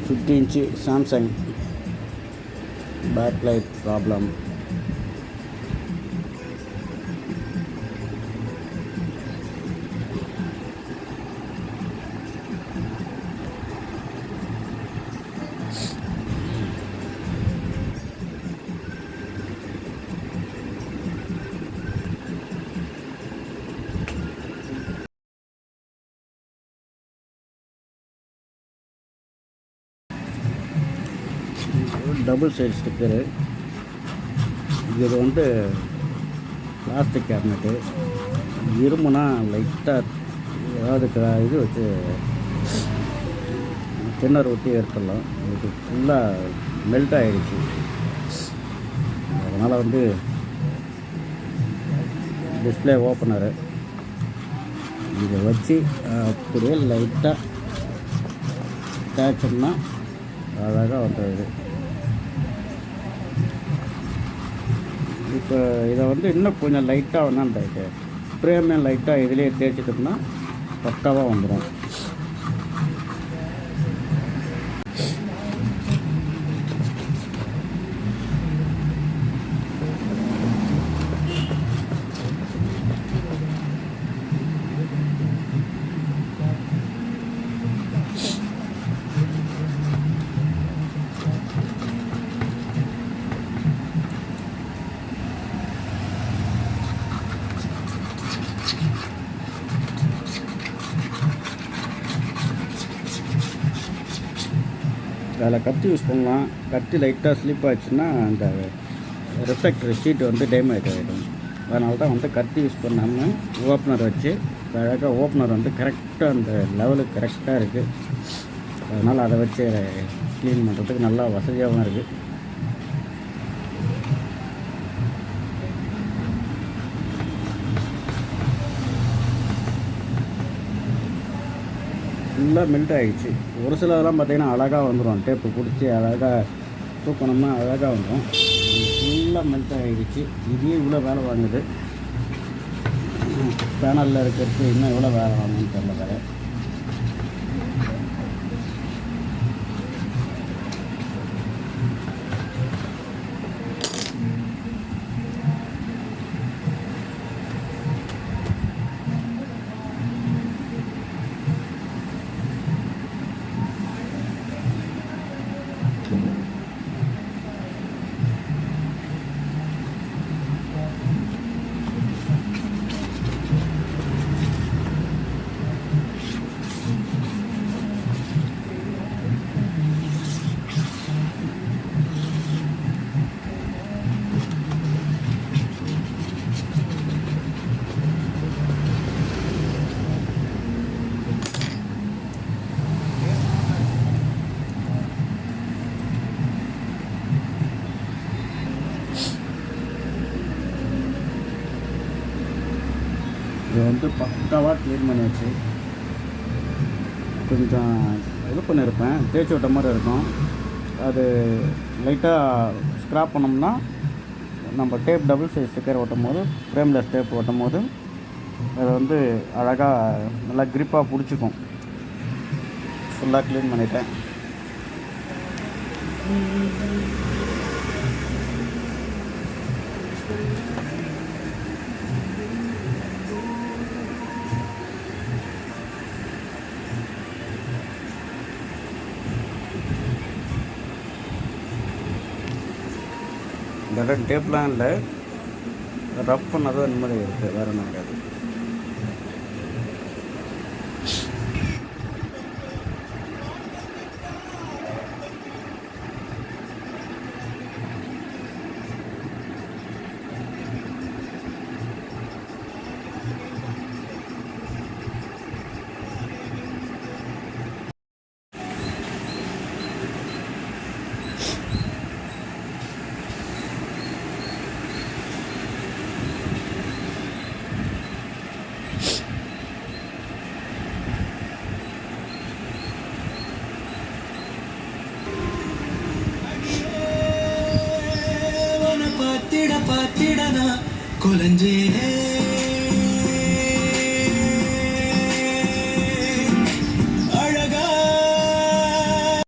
50-inch Samsung backlight problem. Double side sticker. இது வந்து plastic cabinet. இரும்புனா லைட்டாக ஏதாவது இது வச்சு தின்னர் ஒட்டி எடுத்துடலாம். இது ஃபுல்லாக மெல்ட் ஆகிடுச்சு. அதனால் வந்து டிஸ்பிளே ஓப்பனரு இதை வச்சு அப்படியே லைட்டாக தேய்ச்சோம்னா அழகாக வந்துடுது. இப்போ இதை வந்து இன்னும் கொஞ்சம் லைட்டாக வேணா அந்த ஃப்ரேமே லைட்டாக இதிலே தேய்ச்சிட்டோம்னா பக்காவாக வந்துடும். அதில் கத்தி யூஸ் பண்ணலாம். கத்தி லைட்டாக ஸ்லிப் ஆச்சுன்னா அந்த ரிஃப்ளெக்டர் ஷீட் வந்து டேமேஜ் ஆகிடும். அதனால தான் வந்து கத்தி யூஸ் பண்ணாமல் ஓப்பனர் வச்சு அழகாக ஓப்பனர் வந்து கரெக்டாக அந்த லெவலுக்கு கரெக்டாக இருக்குது. அதனால் அதை வச்சு க்ளீன் பண்ணுறதுக்கு நல்லா வசதியாகவும் இருக்குது. ஃபுல்லாக மெல்ட் ஆகிடுச்சு. ஒரு சிலதெல்லாம் பார்த்திங்கன்னா அழகாக வந்துடும். டேப்பு பிடிச்சி அழகாக தூக்கணும்னா அழகாக வந்துடும். ஃபுல்லாக மெல்ட் ஆகிடுச்சு. இதே இவ்வளோ வேலை வாங்குது. பேனலில் இருக்கிறது இன்னும் எவ்வளோ வேலை வாங்கணும்னு தெரியல வேறு. இது வந்து பக்காவாக க்ளீன் பண்ணி வச்சு கொஞ்சம் இது பண்ணியிருப்பேன். தேய்ச்சி விட்ட மாதிரி இருக்கும். அது லைட்டாக ஸ்க்ராப் பண்ணோம்னா நம்ம டேப் டபுள் சைஸ் ஸ்டிக்கர் ஓட்டும் போது ஃப்ரேம்லெஸ் டேப் ஓட்டும் போது அதை வந்து அழகாக நல்லா க்ரிப்பாக பிடிச்சிக்கும். ஃபுல்லாக க்ளீன் பண்ணிட்டேன். இந்த டேப்லாம் இல்லை, ரப் பண்ணாதான் இந்த மாதிரி இருக்குது, வேறு என்ன கிடையாது. पातिड़ा पातिड़ा ना कोलंजे